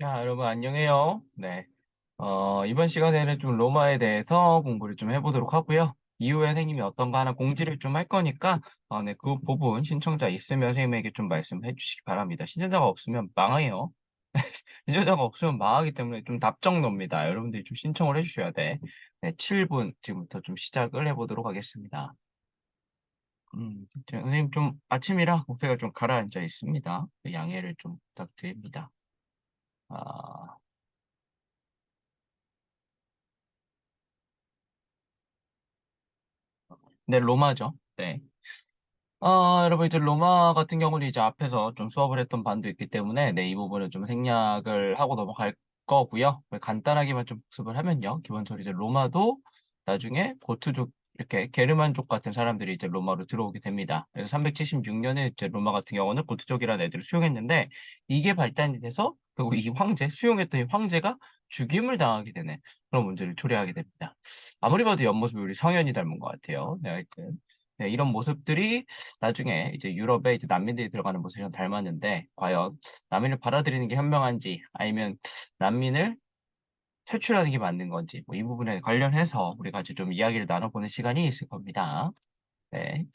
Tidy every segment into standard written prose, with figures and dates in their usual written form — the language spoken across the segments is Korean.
야, 여러분 안녕해요. 네. 이번 시간에는 좀 로마에 대해서 공부를 좀 해보도록 하고요. 이후에 선생님이 어떤 거 하나 공지를 좀 할 거니까, 네, 그 부분 신청자 있으면 선생님에게 좀 말씀해 주시기 바랍니다. 신청자가 없으면 망해요. 신청자가 없으면 망하기 때문에 좀 답정너입니다. 여러분들이 좀 신청을 해주셔야 돼. 네, 7분 지금부터 좀 시작을 해보도록 하겠습니다. 선생님 좀 아침이라 목소리가 좀 가라앉아 있습니다. 네, 양해를 좀 부탁드립니다. 아, 네, 로마죠. 네. 여러분 이제 로마 같은 경우는 이제 앞에서 좀 수업을 했던 반도 있기 때문에 네, 이 부분을 좀 생략을 하고 넘어갈 거고요. 간단하게만 좀 복습을 하면요. 기본적으로 이제 로마도 나중에 고트족 이렇게 게르만족 같은 사람들이 이제 로마로 들어오게 됩니다. 그래서 376년에 이제 로마 같은 경우는 고트족이라는 애들을 수용했는데 이게 발단이 돼서 결국 이 황제 수용했던 이 황제가 죽임을 당하게 되는 그런 문제를 초래하게 됩니다. 아무리 봐도 옆모습이 우리 성현이 닮은 것 같아요. 네, 하여튼 네, 이런 모습들이 나중에 이제 유럽에 이제 난민들이 들어가는 모습이랑 닮았는데 과연 난민을 받아들이는 게 현명한지 아니면 난민을 퇴출하는 게 맞는 건지 뭐 이 부분에 관련해서 우리 같이 좀 이야기를 나눠보는 시간이 있을 겁니다. 네.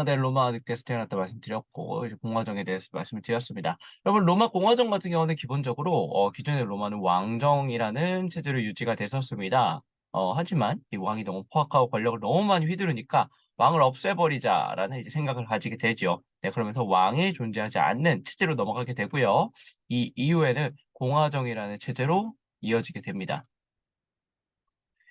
네, 로마 늑대에서 태어났다 말씀드렸고, 이제 공화정에 대해서 말씀을 드렸습니다. 여러분, 로마 공화정 같은 경우는 기본적으로, 기존의 로마는 왕정이라는 체제로 유지가 됐었습니다. 하지만 이 왕이 너무 포악하고 권력을 너무 많이 휘두르니까 왕을 없애버리자라는 이제 생각을 가지게 되죠. 네, 그러면서 왕이 존재하지 않는 체제로 넘어가게 되고요. 이 이후에는 공화정이라는 체제로 이어지게 됩니다.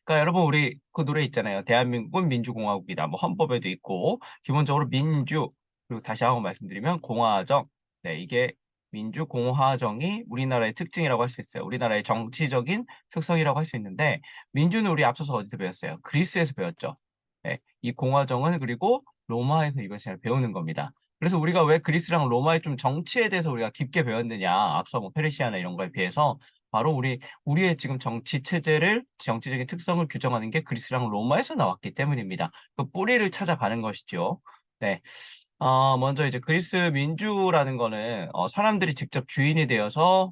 그러니까 여러분 우리 그 노래 있잖아요. 대한민국은 민주공화국이다. 뭐 헌법에도 있고 기본적으로 민주 그리고 다시 한번 말씀드리면 공화정. 네, 이게 민주공화정이 우리나라의 특징이라고 할 수 있어요. 우리나라의 정치적인 특성이라고 할 수 있는데 민주는 우리 앞서서 어디서 배웠어요? 그리스에서 배웠죠. 네, 이 공화정은 그리고 로마에서 이것을 배우는 겁니다. 그래서 우리가 왜 그리스랑 로마의 좀 정치에 대해서 우리가 깊게 배웠느냐, 앞서 뭐 페르시아나 이런 거에 비해서 바로 우리의 지금 정치 체제를 정치적인 특성을 규정하는 게 그리스랑 로마에서 나왔기 때문입니다. 그 뿌리를 찾아가는 것이죠. 네. 먼저 이제 그리스 민주라는 거는 사람들이 직접 주인이 되어서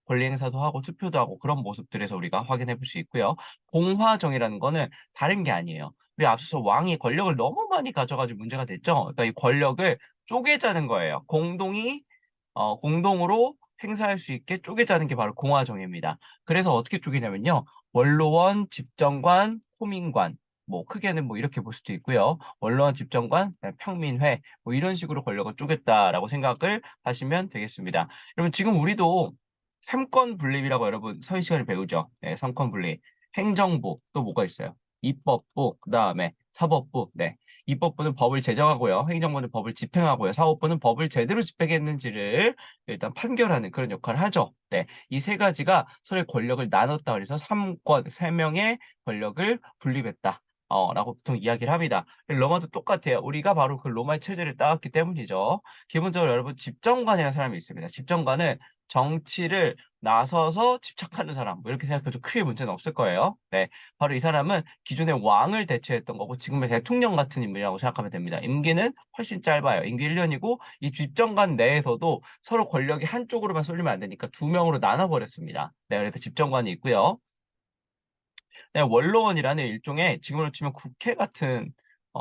권리 행사도 하고 투표도 하고 그런 모습들에서 우리가 확인해 볼 수 있고요. 공화정이라는 거는 다른 게 아니에요. 우리 앞서서 왕이 권력을 너무 많이 가져가지고 문제가 됐죠. 그러니까 이 권력을 쪼개자는 거예요. 공동으로 행사할 수 있게 쪼개자는 게 바로 공화정입니다. 그래서 어떻게 쪼개냐면요. 원로원, 집정관, 호민관. 뭐 크게는 뭐 이렇게 볼 수도 있고요. 원로원, 집정관, 그다음에 평민회 뭐 이런 식으로 권력을 쪼갰다라고 생각을 하시면 되겠습니다. 여러분 지금 우리도 삼권 분립이라고 여러분 사회 시간에 배우죠. 네, 삼권 분립. 행정부 또 뭐가 있어요? 입법부, 그다음에 사법부. 네. 입법부는 법을 제정하고요. 행정부는 법을 집행하고요. 사법부는 법을 제대로 집행했는지를 일단 판결하는 그런 역할을 하죠. 네. 이 세 가지가 서로의 권력을 나눴다 그래서 삼권, 세 명의 권력을 분립했다. 라고 보통 이야기를 합니다. 로마도 똑같아요. 우리가 바로 그 로마의 체제를 따왔기 때문이죠. 기본적으로 여러분 집정관이라는 사람이 있습니다. 집정관은 정치를 나서서 집착하는 사람, 뭐 이렇게 생각해도 크게 문제는 없을 거예요. 네. 바로 이 사람은 기존의 왕을 대체했던 거고 지금의 대통령 같은 인물이라고 생각하면 됩니다. 임기는 훨씬 짧아요. 임기 1년이고 이 집정관 내에서도 서로 권력이 한쪽으로만 쏠리면 안 되니까 두 명으로 나눠버렸습니다. 네, 그래서 집정관이 있고요. 네, 원로원이라는 일종의 지금으로 치면 국회 같은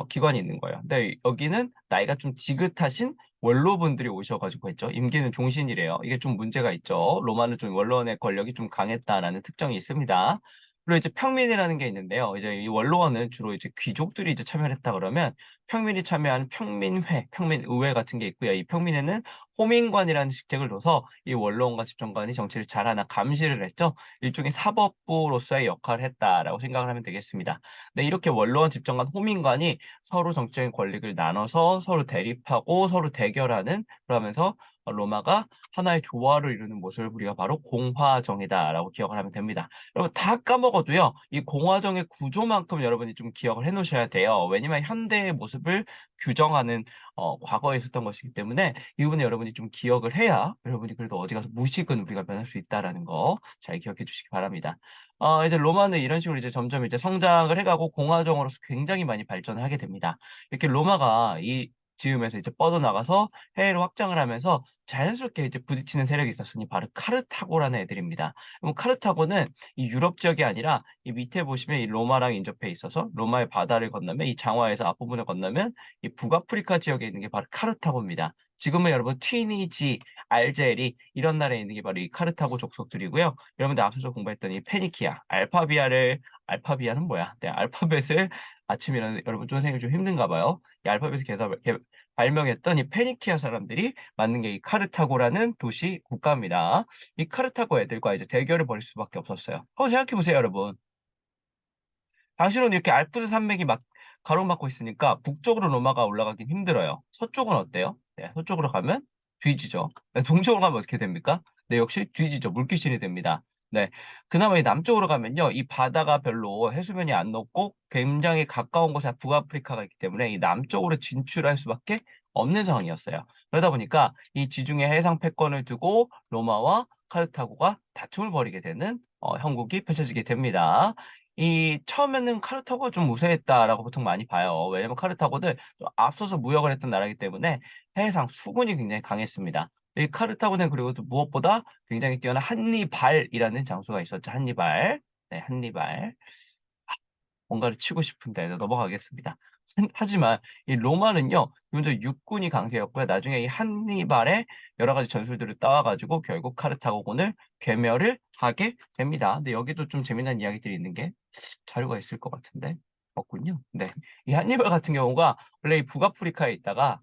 기관이 있는 거예요. 근데 여기는 나이가 좀 지긋하신 원로분들이 오셔가지고 했죠. 임기는 종신이래요. 이게 좀 문제가 있죠. 로마는 좀 원로원의 권력이 좀 강했다라는 특징이 있습니다. 그리고 이제 평민이라는 게 있는데요. 이제 이 원로원은 주로 이제 귀족들이 이제 참여를 했다 그러면 평민이 참여하는 평민회, 평민의회 같은 게 있고요. 이 평민회는 호민관이라는 직책을 둬서 이 원로원과 집정관이 정치를 잘하나 감시를 했죠. 일종의 사법부로서의 역할을 했다라고 생각을 하면 되겠습니다. 네, 이렇게 원로원, 집정관, 호민관이 서로 정치적인 권력을 나눠서 서로 대립하고 서로 대결하는 그러면서 로마가 하나의 조화를 이루는 모습을 우리가 바로 공화정이다라고 기억을 하면 됩니다. 여러분 다 까먹어도요. 이 공화정의 구조만큼 여러분이 좀 기억을 해 놓으셔야 돼요. 왜냐면 현대의 모습을 규정하는 과거에 있었던 것이기 때문에 이 부분에 여러분이 좀 기억을 해야 여러분이 그래도 어디 가서 무식은 우리가 면할 수 있다라는 거 잘 기억해 주시기 바랍니다. 이제 로마는 이런 식으로 이제 점점 이제 성장을 해가고 공화정으로서 굉장히 많이 발전을 하게 됩니다. 이렇게 로마가 이 지으면서 이제 뻗어나가서 해외로 확장을 하면서 자연스럽게 이제 부딪히는 세력이 있었으니 바로 카르타고라는 애들입니다. 그럼 카르타고는 이 유럽 지역이 아니라 이 밑에 보시면 이 로마랑 인접해 있어서 로마의 바다를 건너면 이 장화에서 앞부분을 건너면 이 북아프리카 지역에 있는 게 바로 카르타고입니다. 지금은 여러분 튀니지, 알제리 이런 나라에 있는 게 바로 이 카르타고 족속들이고요. 여러분들 앞서서 공부했던 이 페니키아, 알파비아는 뭐야? 네, 알파벳을 아침이라는 여러분 좀 생각이 좀 힘든가 봐요. 이 알파벳을 발명했던 이 페니키아 사람들이 만든 게 이 카르타고라는 도시 국가입니다. 이 카르타고 애들과 이제 대결을 벌일 수밖에 없었어요. 한번 생각해 보세요, 여러분. 당시로는 이렇게 알프스 산맥이 막 가로막고 있으니까 북쪽으로 로마가 올라가긴 힘들어요. 서쪽은 어때요? 네, 서쪽으로 가면 뒤지죠. 네, 동쪽으로 가면 어떻게 됩니까? 네, 역시 뒤지죠. 물귀신이 됩니다. 네. 그나마 이 남쪽으로 가면요. 이 바다가 별로 해수면이 안 높고 굉장히 가까운 곳에 북아프리카가 있기 때문에 이 남쪽으로 진출할 수밖에 없는 상황이었어요. 그러다 보니까 이 지중해 해상 패권을 두고 로마와 카르타고가 다툼을 벌이게 되는 형국이 펼쳐지게 됩니다. 이 처음에는 카르타고가 좀 우세했다라고 보통 많이 봐요. 왜냐면 카르타고는 좀 앞서서 무역을 했던 나라이기 때문에 해상 수군이 굉장히 강했습니다. 이 카르타고는 그리고 또 무엇보다 굉장히 뛰어난 한니발이라는 장수가 있었죠. 한니발. 네, 한니발. 뭔가를 치고 싶은데 넘어가겠습니다. 하지만 이 로마는요, 먼저 육군이 강세였고요. 나중에 이 한니발의 여러 가지 전술들을 따와가지고 결국 카르타고군을 괴멸을 하게 됩니다. 근데 여기도 좀 재미난 이야기들이 있는 게 자료가 있을 것 같은데 없군요. 네, 이 한니발 같은 경우가 원래 이 북아프리카에 있다가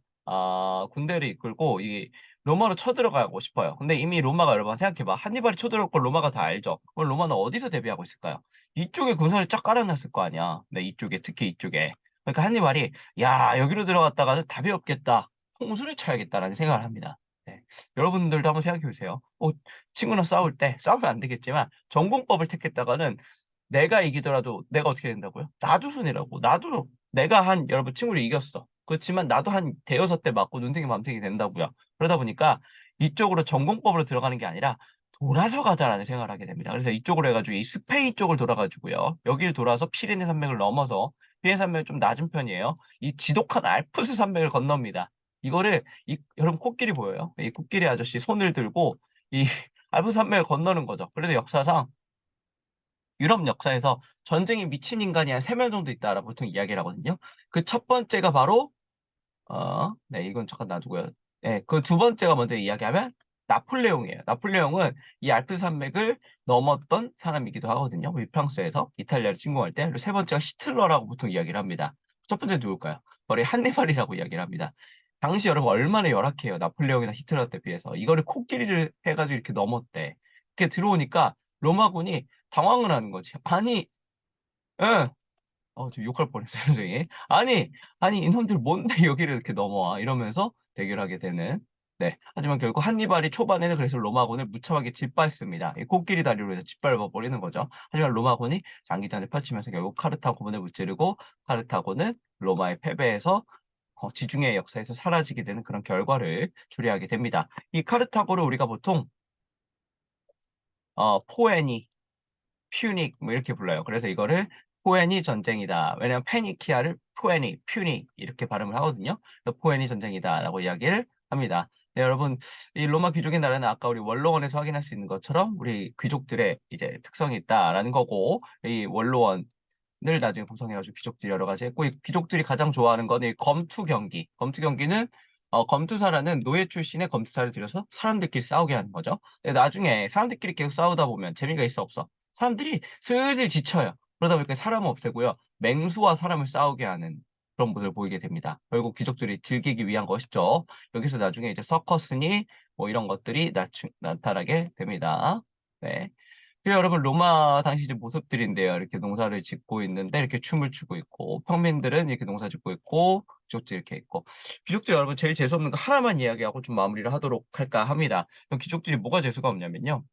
군대를 이끌고 이 로마로 쳐들어가고 싶어요. 근데 이미 로마가 여러분 생각해봐. 한니발이 쳐들어올 걸 로마가 다 알죠. 그럼 로마는 어디서 대비하고 있을까요? 이쪽에 군사를 쫙 깔아놨을 거 아니야. 네, 이쪽에, 특히 이쪽에. 그러니까 한니발이, 야, 여기로 들어갔다가는 답이 없겠다. 홍수를 쳐야겠다라는 생각을 합니다. 네. 여러분들도 한번 생각해 보세요. 친구랑 싸울 때, 싸우면 안 되겠지만, 전공법을 택했다가는 내가 이기더라도 내가 어떻게 된다고요? 나도 손해라고. 나도, 내가 여러분 친구를 이겼어. 그렇지만 나도 한 대여섯 대 맞고 눈탱이 맘탱이 된다고요. 그러다 보니까 이쪽으로 전공법으로 들어가는 게 아니라 돌아서 가자라는 생각을 하게 됩니다. 그래서 이쪽으로 해가지고 이 스페인 쪽을 돌아가지고요. 여기를 돌아서 피레네 산맥을 넘어서 피레네 산맥이 좀 낮은 편이에요. 이 지독한 알프스 산맥을 건넙니다. 이거를 여러분 코끼리 보여요? 이 코끼리 아저씨 손을 들고 이 알프스 산맥을 건너는 거죠. 그래서 역사상 유럽 역사에서 전쟁이 미친 인간이 한 3명 정도 있다라고 보통 이야기를 하거든요. 그 첫 번째가 바로 네, 이건 잠깐 놔두고요. 네, 그 두 번째가 먼저 이야기하면 나폴레옹이에요. 나폴레옹은 이 알프 산맥을 넘었던 사람이기도 하거든요. 우리 프랑스에서 이탈리아를 침공할 때. 그리고 세 번째가 히틀러라고 보통 이야기를 합니다. 첫 번째 누굴까요? 바로 한니발이라고 이야기를 합니다. 당시 여러분 얼마나 열악해요. 나폴레옹이나 히틀러 때 비해서. 이거를 코끼리를 해가지고 이렇게 넘었대. 이렇게 들어오니까 로마군이 당황을 하는 거지. 아니, 응, 저 욕할 뻔했어요, 선생님. 아니, 이놈들 뭔데 여기를 이렇게 넘어와? 이러면서 대결하게 되는. 네. 하지만 결국 한니발이 초반에는 그래서 로마군을 무참하게 짓밟습니다. 이 코끼리 다리로 해서 짓밟아 버리는 거죠. 하지만 로마군이 장기전을 펼치면서 결국 카르타고군을 무찌르고 카르타고는 로마의 패배에서 지중해 역사에서 사라지게 되는 그런 결과를 초래하게 됩니다. 이 카르타고를 우리가 보통 포에니 퓨닉 뭐 이렇게 불러요. 그래서 이거를 포에니 전쟁이다. 왜냐면 페니키아를 퓨닉 이렇게 발음을 하거든요. 그래서 포에니 전쟁이다라고 이야기를 합니다. 네, 여러분, 이 로마 귀족의 나라는 아까 우리 원로원에서 확인할 수 있는 것처럼 우리 귀족들의 이제 특성이 있다라는 거고, 이 원로원을 나중에 구성해가지고 귀족들이 여러 가지 했고, 이 귀족들이 가장 좋아하는 거는 이 검투 경기. 검투 경기는 검투사라는 노예 출신의 검투사를 들여서 사람들끼리 싸우게 하는 거죠. 근데 나중에 사람들끼리 계속 싸우다 보면 재미가 있어 없어? 사람들이 슬슬 지쳐요. 그러다 보니까 사람을 없애고요. 맹수와 사람을 싸우게 하는 그런 모습을 보이게 됩니다. 결국 귀족들이 즐기기 위한 것이죠. 여기서 나중에 이제 서커스니 뭐 이런 것들이 나타나게 됩니다. 네. 그리고 여러분 로마 당시 이제 모습들인데요. 이렇게 농사를 짓고 있는데 이렇게 춤을 추고 있고 평민들은 이렇게 농사 짓고 있고 귀족들 이렇게 있고 귀족들 여러분 제일 재수없는 거 하나만 이야기하고 좀 마무리를 하도록 할까 합니다. 그럼 귀족들이 뭐가 재수가 없냐면요.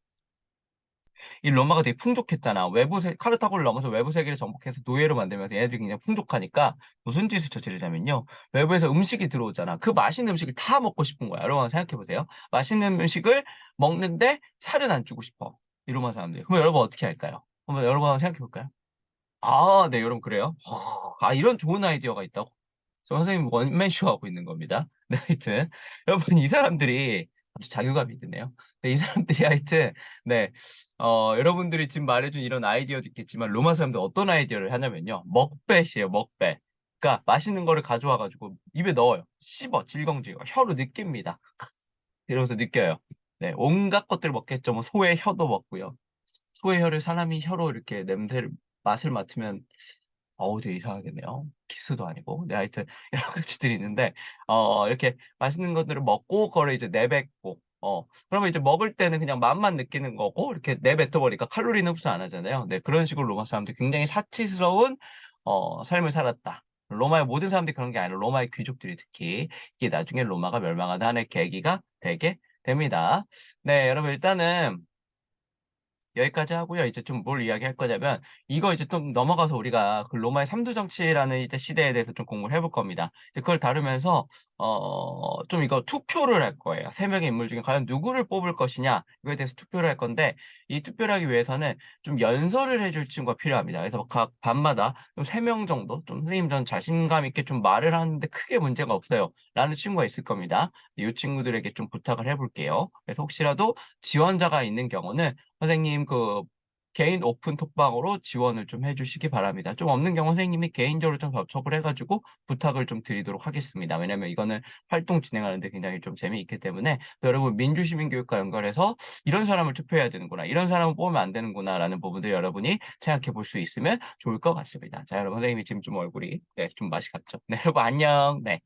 이 로마가 되게 풍족했잖아. 카르타고를 넘어서 외부 세계를 정복해서 노예로 만들면서 얘네들이 그냥 풍족하니까 무슨 짓을 저지르냐면요. 외부에서 음식이 들어오잖아. 그 맛있는 음식을 다 먹고 싶은 거야. 여러분 생각해 보세요. 맛있는 음식을 먹는데 살은 안 찌고 싶어. 이 로마 사람들이. 그럼 여러분 어떻게 할까요? 한번 여러분 한번 생각해 볼까요? 네, 여러분 그래요? 이런 좋은 아이디어가 있다고? 선생님 원맨쇼 하고 있는 겁니다. 네, 하여튼 여러분 이 사람들이 갑자기 자괴감이 드네요. 네, 이 사람들이 하여튼 네, 여러분들이 지금 말해준 이런 아이디어도 있겠지만 로마 사람들 어떤 아이디어를 하냐면요. 먹뱃이에요, 먹뱃. 그러니까 맛있는 거를 가져와 가지고 입에 넣어요. 씹어, 질겅질겅. 혀로 느낍니다. 이러면서 느껴요. 네, 온갖 것들을 먹겠죠. 뭐 소의 혀도 먹고요. 소의 혀를 사람이 혀로 이렇게 냄새를 맛을 맡으면 어우 되게 이상하겠네요. 키스도 아니고. 네, 하여튼 여러 가지들이 있는데 이렇게 맛있는 것들을 먹고 그거를 이제 내뱉고 그러면 이제 먹을 때는 그냥 맛만 느끼는 거고 이렇게 내뱉어 버리니까 칼로리는 흡수 안 하잖아요. 네, 그런 식으로 로마 사람들이 굉장히 사치스러운 삶을 살았다. 로마의 모든 사람들이 그런 게 아니라 로마의 귀족들이 특히 이게 나중에 로마가 멸망하는 하나의 계기가 되게 됩니다. 네, 여러분 일단은 여기까지 하고요. 이제 좀 뭘 이야기할 거냐면 이거 이제 좀 넘어가서 우리가 그 로마의 삼두 정치라는 이제 시대에 대해서 좀 공부를 해볼 겁니다. 그걸 다루면서 좀 이거 투표를 할 거예요. 세 명의 인물 중에 과연 누구를 뽑을 것이냐 이거에 대해서 투표를 할 건데 이 투표를 하기 위해서는 좀 연설을 해줄 친구가 필요합니다. 그래서 각 반마다 좀 세 명 정도 좀 선생님 전 자신감 있게 좀 말을 하는데 크게 문제가 없어요. 라는 친구가 있을 겁니다. 이 친구들에게 좀 부탁을 해볼게요. 그래서 혹시라도 지원자가 있는 경우는 선생님 그 개인 오픈 톡방으로 지원을 좀 해주시기 바랍니다. 좀 없는 경우 선생님이 개인적으로 좀 접촉을 해가지고 부탁을 좀 드리도록 하겠습니다. 왜냐면 이거는 활동 진행하는데 굉장히 좀 재미있기 때문에 여러분 민주시민교육과 연결해서 이런 사람을 투표해야 되는구나, 이런 사람을 뽑으면 안 되는구나라는 부분들 여러분이 생각해 볼 수 있으면 좋을 것 같습니다. 자, 여러분 선생님이 지금 좀 얼굴이 네, 좀 맛이 갔죠. 네, 여러분 안녕. 네.